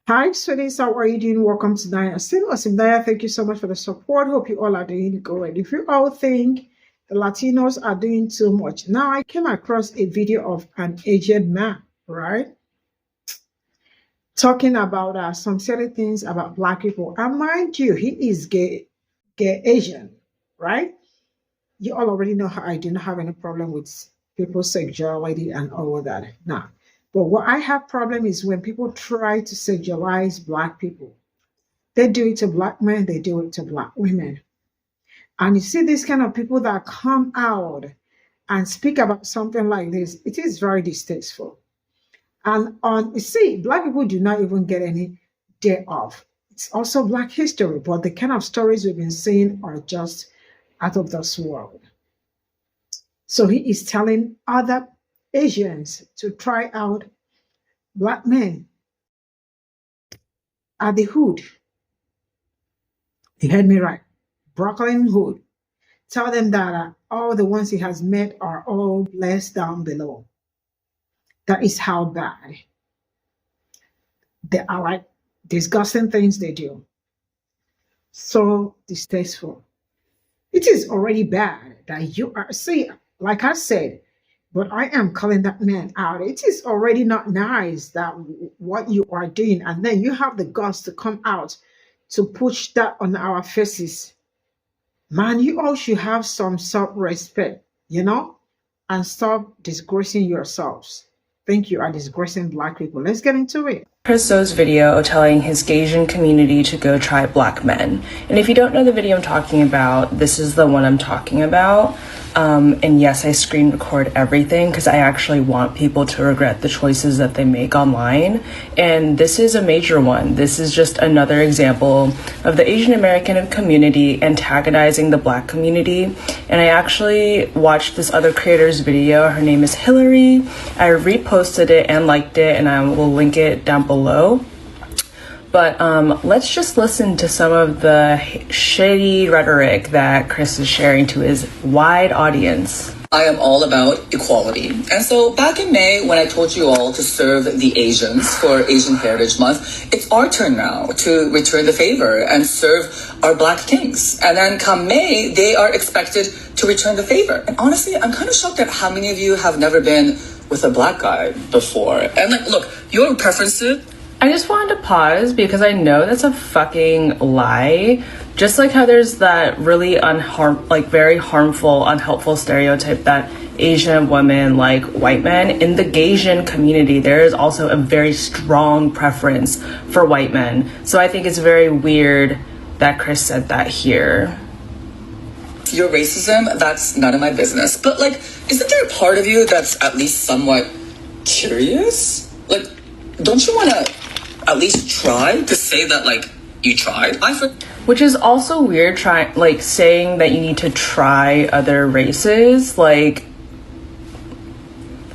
Hi, sweeties. How are you doing? Welcome to Daya. Still awesome, Daya. Thank you so much for the support. Hope you all are doing good. If you all think the Latinos are doing too much, now I came across a video of an Asian man, right, talking about some certain things about Black people. And mind you, he is gay Asian, right? You all already know how I do not have any problem with people's sexuality and all of that. Now, but what I have problem is when people try to sexualize Black people. They do it to Black men, they do it to Black women. And you see these kind of people that come out and speak about something like this, it is very distasteful. And you see, Black people do not even get any day off. It's also Black history, but the kind of stories we've been seeing are just out of this world. So he is telling other Asians to try out Black men at the hood. You heard me right. Brooklyn Hood. Tell them that all the ones he has met are all blessed down below. That is how bad. They are like disgusting things they do. So distasteful. It is already bad that you are, see, like I said, but I am calling that man out. It is already not nice that what you are doing, and then you have the guts to come out to push that on our faces. Man, you all should have some self-respect, and stop disgracing yourselves. Think you are disgracing Black people. Let's get into it. Chris's video telling his Asian community to go try Black men. And if you don't know the video I'm talking about, this is the one I'm talking about. And yes, I screen record everything because I actually want people to regret the choices that they make online. And this is a major one. This is just another example of the Asian American community antagonizing the Black community. And I actually watched this other creator's video. Her name is Hillary. I reposted it and liked it, and I will link it down below. But let's just listen to some of the shady rhetoric that Chris is sharing to his wide audience. I am all about equality. And so back in May, when I told you all to serve the Asians for Asian Heritage Month, it's our turn now to return the favor and serve our Black kings. And then come May, they are expected to return the favor. And honestly, I'm kind of shocked at how many of you have never been with a Black guy before. And like, look, your preferences... I just wanted to pause because I know that's a fucking lie. Just like how there's that really very harmful, unhelpful stereotype that Asian women like white men. In the Gaysian community, there is also a very strong preference for white men. So I think it's very weird that Chris said that here. Your racism, that's none of my business. But like, isn't there a part of you that's at least somewhat curious? Like, don't you want to at least try to say that, like, you tried? Which is also weird, saying that you need to try other races. Like,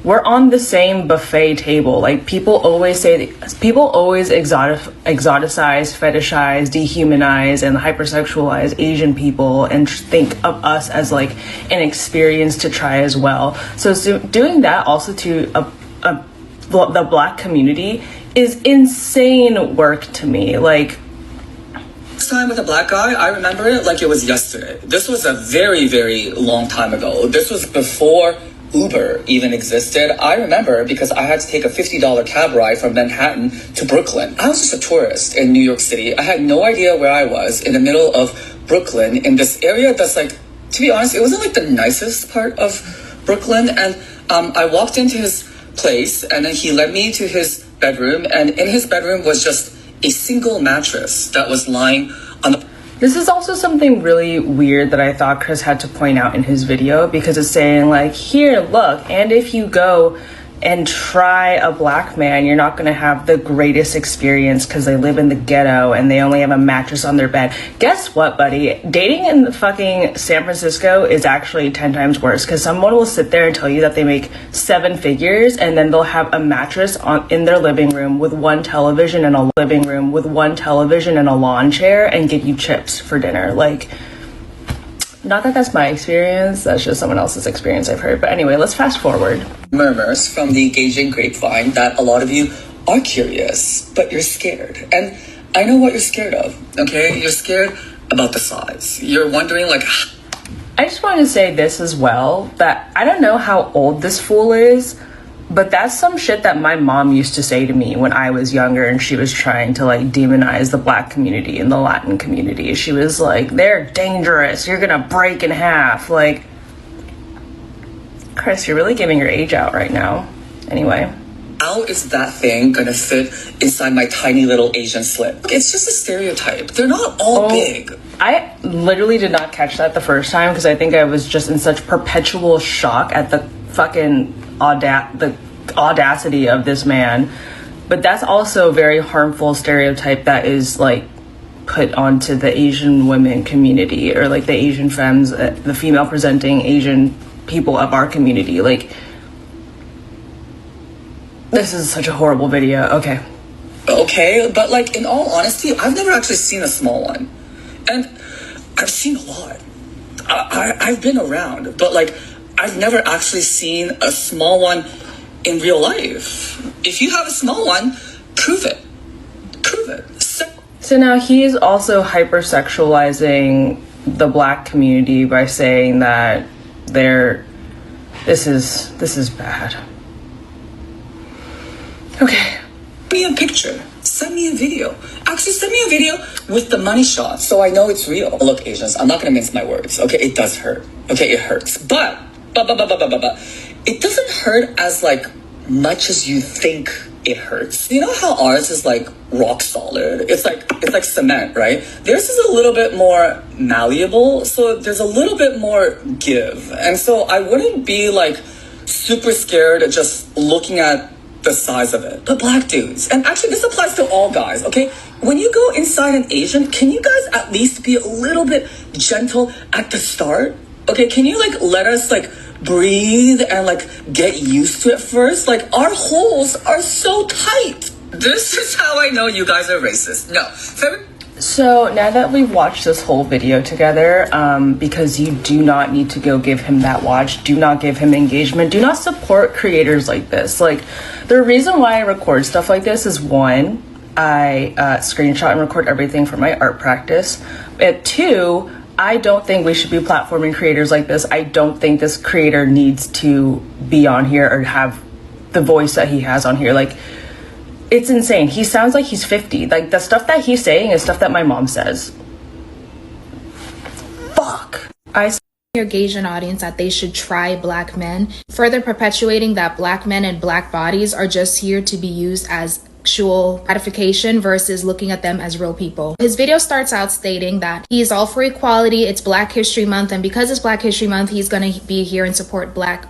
we're on the same buffet table. Like, people always exoticize, fetishize, dehumanize, and hypersexualize Asian people and think of us as like an experience to try as well. So doing that also to the Black community is insane work to me. Like, this time with a Black guy, I remember it like it was yesterday. This was a very, very long time ago. This was before Uber even existed. I remember because I had to take a $50 cab ride from Manhattan to Brooklyn. I was just a tourist in New York City. I had no idea where I was in the middle of Brooklyn in this area that's like, to be honest, it wasn't like the nicest part of Brooklyn. And I walked into his place and then he led me to his bedroom, and in his bedroom was just a single mattress that was lying on the... This is also something really weird that I thought Chris had to point out in his video, because it's saying like, here, look, and if you go and try a Black man, you're not going to have the greatest experience because they live in the ghetto and they only have a mattress on their bed. Guess what, buddy? Dating in fucking San Francisco is actually 10 times worse, because someone will sit there and tell you that they make 7 figures and then they'll have a mattress in their living room with one television and a lawn chair and give you chips for dinner. Like, not that that's my experience, that's just someone else's experience I've heard. But anyway, let's fast forward. Murmurs from the Gaysian grapevine that a lot of you are curious, but you're scared. And I know what you're scared of, okay? You're scared about the size. You're wondering, like... I just want to say this as well, that I don't know how old this fool is, but that's some shit that my mom used to say to me when I was younger and she was trying to like demonize the Black community and the Latin community. She was like, they're dangerous, you're gonna break in half. Like, Chris, you're really giving your age out right now. Anyway. How is that thing gonna fit inside my tiny little Asian slit? It's just a stereotype. They're not all big. I literally did not catch that the first time because I think I was just in such perpetual shock at the fucking the audacity of this man. But that's also a very harmful stereotype that is like put onto the Asian women community, or like the Asian femmes, the female presenting Asian people of our community. Like, this is such a horrible video. Okay, but like, in all honesty, I've never actually seen a small one. And I've seen a lot. I've been around, but like, I've never actually seen a small one in real life. If you have a small one, prove it. So now he's also hypersexualizing the Black community by saying that this is bad. Okay. Send me a picture. Send me a video. Actually, send me a video with the money shot so I know it's real. Look, Asians, I'm not gonna mince my words, okay? It does hurt. Okay, it hurts. But it doesn't hurt as like much as you think it hurts. You know how ours is like rock solid? It's like cement, right? Theirs is a little bit more malleable, so there's a little bit more give. And so I wouldn't be like super scared just looking at the size of it. But Black dudes, and actually this applies to all guys, okay? When you go inside an Asian, can you guys at least be a little bit gentle at the start? Okay, can you like let us like breathe and like get used to it first? Like, our holes are so tight. This is how I know you guys are racist. No. So now that we've watched this whole video together, because you do not need to go give him that watch, do not give him engagement, do not support creators like this. Like, the reason why I record stuff like this is, one, I screenshot and record everything for my art practice. And two, I don't think we should be platforming creators like this. I don't think this creator needs to be on here or have the voice that he has on here. Like, it's insane. He sounds like he's 50. Like, the stuff that he's saying is stuff that my mom says. Fuck. Your Asian audience that they should try Black men, further perpetuating that Black men and Black bodies are just here to be used as sexual gratification versus looking at them as real people. His video starts out stating that he is all for equality, it's Black History Month, and because it's Black History Month, he's gonna be here and support Black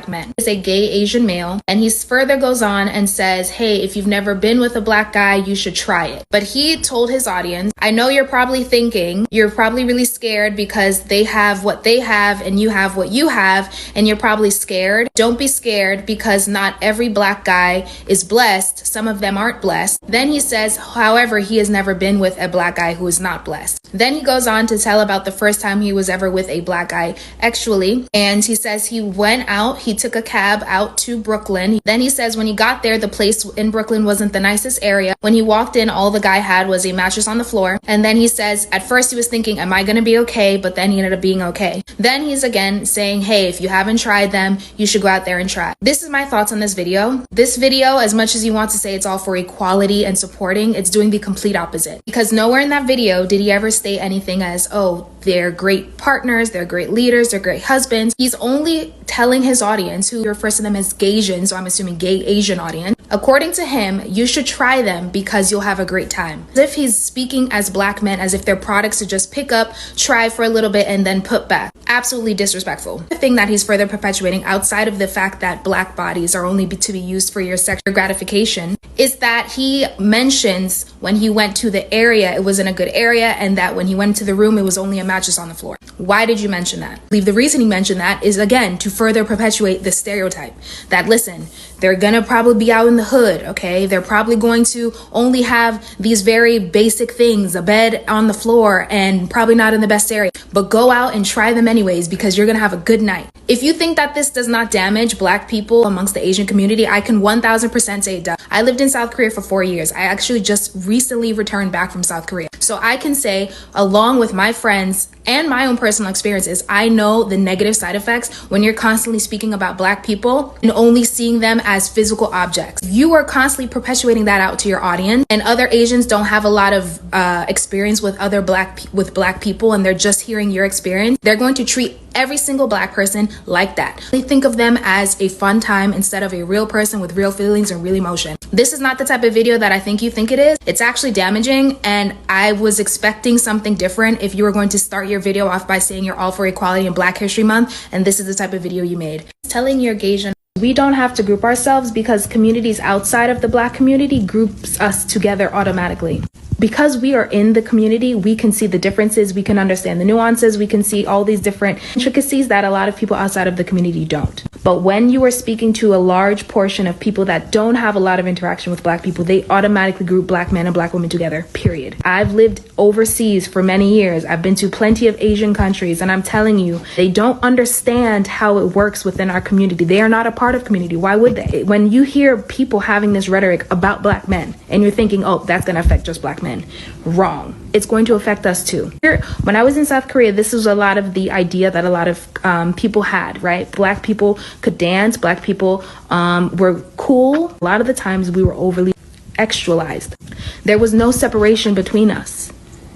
men. He's a gay Asian male, and he further goes on and says, hey, if you've never been with a Black guy, you should try it. But he told his audience, I know you're probably thinking, you're probably really scared because they have what they have and you have what you have, and you're probably scared. Don't be scared, because not every Black guy is blessed. Some of them aren't blessed. Then he says, however, he has never been with a Black guy who is not blessed. Then he goes on to tell about the first time he was ever with a Black guy, actually, and he says he went out, he took a cab out to Brooklyn. Then he says when he got there, the place in Brooklyn wasn't the nicest area. When he walked in, all the guy had was a mattress on the floor. And then he says at first he was thinking, am I gonna be okay? But then he ended up being okay. Then he's again saying, hey, if you haven't tried them, you should go out there and try. This is my thoughts on this video. This video, as much as you want to say it's all for equality and supporting, it's doing the complete opposite. Because nowhere in that video did he ever state anything as, oh, they're great partners, they're great leaders, they're great husbands. He's only telling his audience, who refers to them as Gaysian, so I'm assuming gay Asian audience, according to him, you should try them because you'll have a great time. As if he's speaking as Black men, as if they're products to just pick up, try for a little bit, and then put back. Absolutely disrespectful. The thing that he's further perpetuating, outside of the fact that Black bodies are only to be used for your sexual gratification, is that he mentions when he went to the area, it was in a good area, and that when he went to the room, it was only a mattress on the floor. Why did you mention that? I believe the reason he mentioned that is, again, to further perpetuate perpetuate the stereotype that, listen, they're gonna probably be out in the hood, okay? They're probably going to only have these very basic things, a bed on the floor, and probably not in the best area, but go out and try them anyways because you're gonna have a good night. If you think that this does not damage Black people amongst the Asian community, I can 1000% say it does. I lived in South Korea for 4 years. I actually just recently returned back from South Korea. So I can say, along with my friends and my own personal experiences, I know the negative side effects when you're constantly speaking about Black people and only seeing them as physical objects. You are constantly perpetuating that out to your audience, and other Asians don't have a lot of experience with other Black people, and they're just hearing your experience. They're going to treat every single Black person like that. They think of them as a fun time instead of a real person with real feelings and real emotion. This is not the type of video that I think you think it is. It's actually damaging, and I was expecting something different if you were going to start your video off by saying you're all for equality in Black History Month, and this is the type of video you made. Telling your Gaysian, we don't have to group ourselves because communities outside of the Black community groups us together automatically. Because we are in the community, we can see the differences, we can understand the nuances, we can see all these different intricacies that a lot of people outside of the community don't. But when you are speaking to a large portion of people that don't have a lot of interaction with Black people, they automatically group Black men and Black women together, period. I've lived overseas for many years. I've been to plenty of Asian countries, and I'm telling you, they don't understand how it works within our community. They are not a part of community. Why would they? When you hear people having this rhetoric about Black men, and you're thinking, oh, that's gonna affect just Black men. Wrong. It's going to affect us too. When I was in South Korea, this was a lot of the idea that a lot of people had, right? Black people could dance. Black people were cool. A lot of the times we were overly sexualized. There was no separation between us.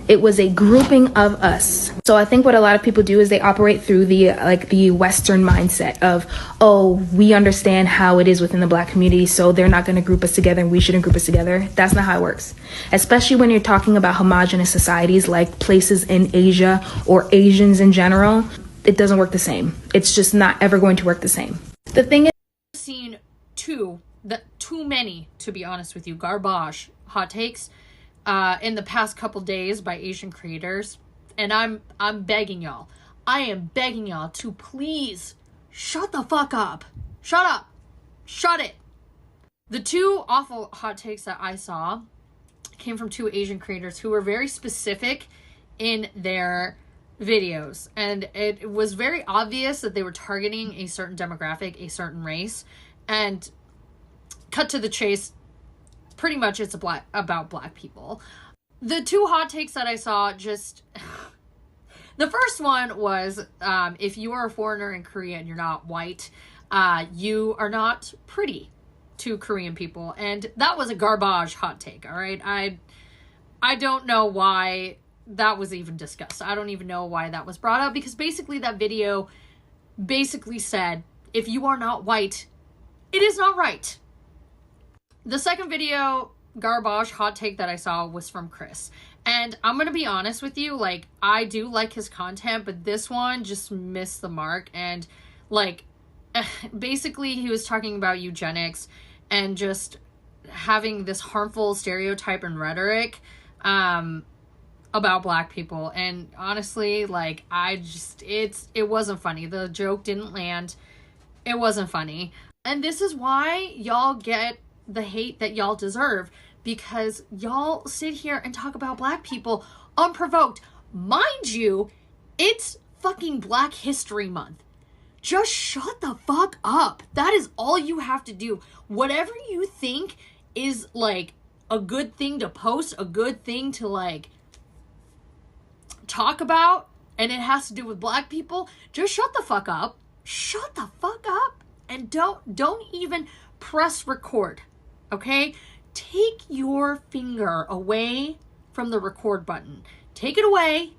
It was a grouping of us. So I think what a lot of people do is they operate through the Western mindset of, oh, we understand how it is within the Black community, so they're not going to group us together and we shouldn't group us together. That's not how it works. Especially when you're talking about homogenous societies like places in Asia or Asians in general, it doesn't work the same. It's just not ever going to work the same. The thing is, I've seen too many, to be honest with you, garbage hot takes in the past couple days by Asian creators, and I'm begging y'all. I am begging y'all to please shut the fuck up. Shut up. Shut it. The two awful hot takes that I saw came from two Asian creators who were very specific in their videos, and it was very obvious that they were targeting a certain demographic, a certain race, and cut to the chase, pretty much it's about Black people. The two hot takes that I saw, just the first one was, if you are a foreigner in Korea and you're not white, you are not pretty to Korean people. And that was a garbage hot take. All right. I don't know why that was even discussed. I don't even know why that was brought up, because basically that video basically said, if you are not white, it is not right. The second video, garbage hot take that I saw, was from Chris. And I'm going to be honest with you, like, I do like his content, but this one just missed the mark. And, like, basically he was talking about eugenics and just having this harmful stereotype and rhetoric about Black people. And honestly, like, it wasn't funny. The joke didn't land. It wasn't funny. And this is why y'all get the hate that y'all deserve, because y'all sit here and talk about Black people unprovoked. Mind you, it's fucking Black History Month. Just shut the fuck up. That is all you have to do. Whatever you think is, like, a good thing to post, a good thing to, like, talk about, and it has to do with Black people, just shut the fuck up. Shut the fuck up. And don't even press record. Okay? Take your finger away from the record button. Take it away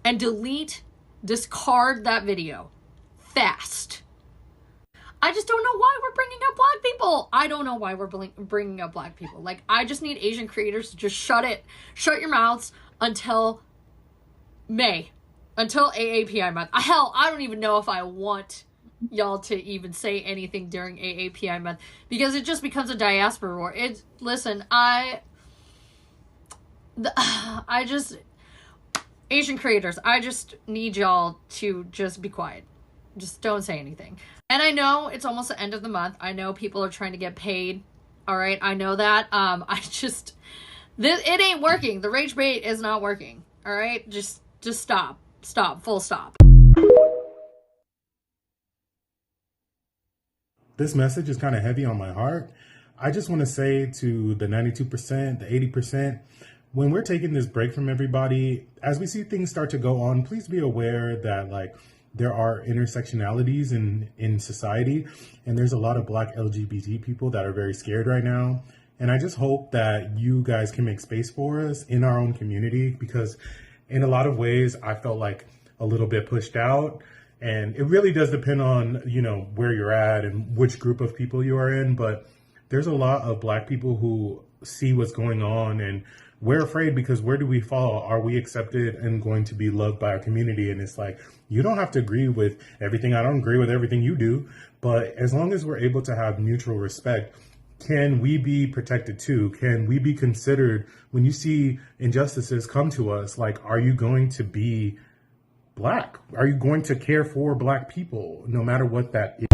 and discard that video. Fast. I just don't know why we're bringing up Black people. I don't know why we're bringing up Black people. Like, I just need Asian creators to just shut your mouths until May. Until AAPI month. Hell, I don't even know if I want y'all to even say anything during AAPI month, because it just becomes a diaspora war. Asian creators, I just need y'all to just be quiet. Just don't say anything. And I know it's almost the end of the month. I know people are trying to get paid. All right, I know that. It ain't working. The rage bait is not working. All right, just stop, full stop. This message is kind of heavy on my heart. I just want to say to the 92%, the 80%, when we're taking this break from everybody, as we see things start to go on, please be aware that like there are intersectionalities in society, and there's a lot of Black LGBT people that are very scared right now. And I just hope that you guys can make space for us in our own community, because in a lot of ways I felt like a little bit pushed out. And it really does depend on, you know, where you're at and which group of people you are in. But there's a lot of Black people who see what's going on, and we're afraid because where do we fall? Are we accepted and going to be loved by our community? And it's like, you don't have to agree with everything. I don't agree with everything you do. But as long as we're able to have mutual respect, can we be protected too? Can we be considered when you see injustices come to us? Like, are you going to be Black? Are you going to care for Black people, no matter what that is?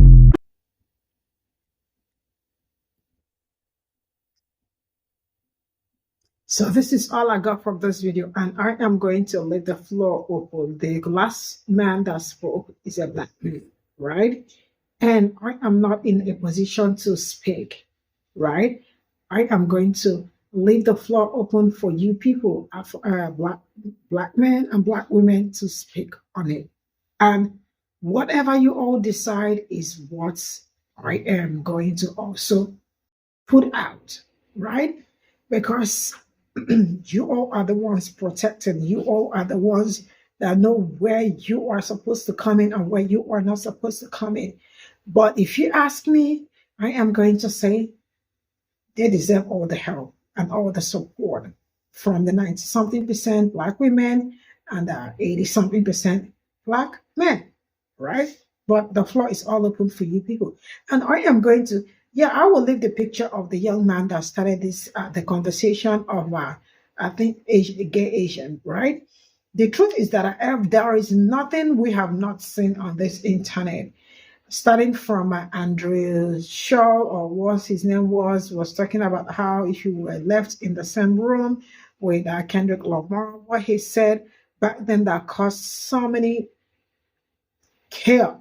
So this is all I got from this video, and I am going to leave the floor open. The last man that spoke is a Black man, right? And I am not in a position to speak, right? I am going to leave the floor open for you people, Black men and Black women, to speak on it. And whatever you all decide is what I am going to also put out, right? Because you all are the ones protecting. You all are the ones that know where you are supposed to come in and where you are not supposed to come in. But if you ask me, I am going to say they deserve all the help and all the support from the 90-something% Black women and 80-something% Black men, right? But the floor is all open for you people. And I am going to, I will leave the picture of the young man that started this, the conversation of, I think, gay Asian, right? The truth is that there is nothing we have not seen on this internet. Starting from Andrew Shaw, or what his name was talking about how if you were left in the same room with Kendrick Lamar, what he said back then that caused so many chaos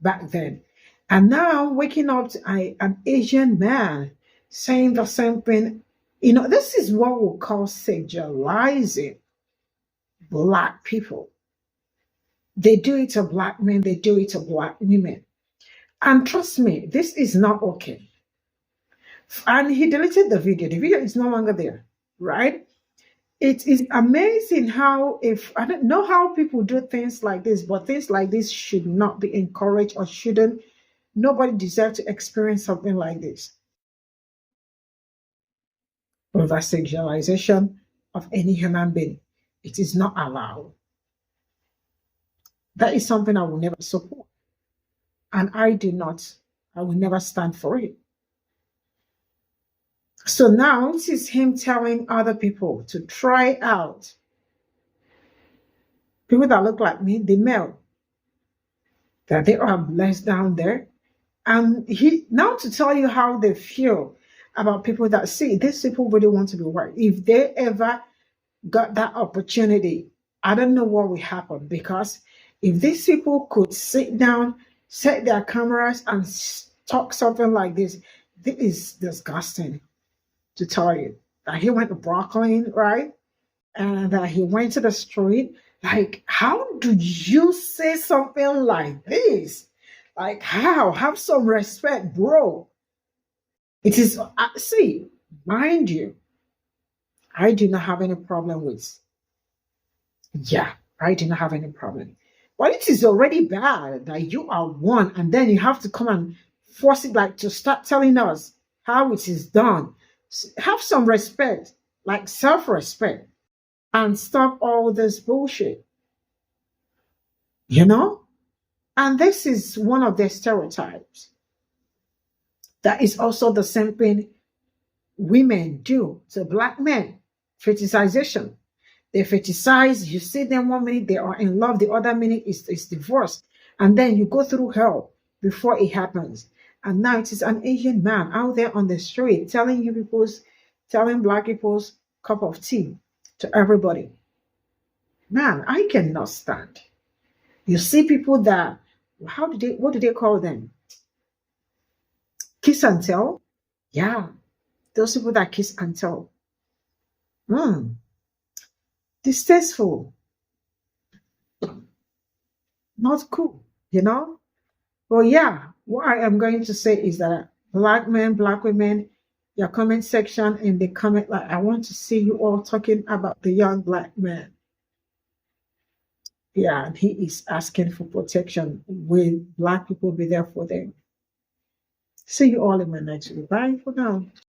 back then. And now waking up to an Asian man saying the same thing. You know, this is what we call sexualizing Black people. They do it to Black men, they do it to Black women. And trust me, this is not okay. And he deleted the video. The video is no longer there, right? It is amazing how, I don't know how people do things like this, but things like this should not be encouraged, or shouldn't. Nobody deserves to experience something like this. Over sexualization of any human being. It is not allowed. That is something I will never support. And I will never stand for it. So now this is him telling other people to try out. People that look like me, the male, that they are blessed down there. And he now to tell you how they feel about people that see these people really want to be white. If they ever got that opportunity, I don't know what will happen, because if these people could sit down, set their cameras and talk something like this is disgusting to tell you. That he went to Brooklyn, right? And that he went to the street. Like, how do you say something like this? Like, how? Have some respect, bro. It is, see, mind you, I do not have any problem with, I do not have any problem. But it is already bad that you are one, and then you have to come and force it, like, to start telling us how it is done. Have some respect, like self-respect, and stop all this bullshit. You know? And this is one of the stereotypes. That is also the same thing women do to Black men. Fetishization. They fetishize, you see them 1 minute, they are in love, the other minute is divorce. And then you go through hell before it happens. And now it is an Asian man out there on the street telling black people's cup of tea to everybody. Man, I cannot stand. You see people that, what do they call them? Kiss and tell? Yeah, those people that kiss and tell. Distasteful. Not cool, you know? Well, yeah, what I am going to say is that black men, black women, your comment section in the comment, like, I want to see you all talking about the young black man. Yeah, and he is asking for protection. Will black people be there for them? See you all in my next video. Bye for now.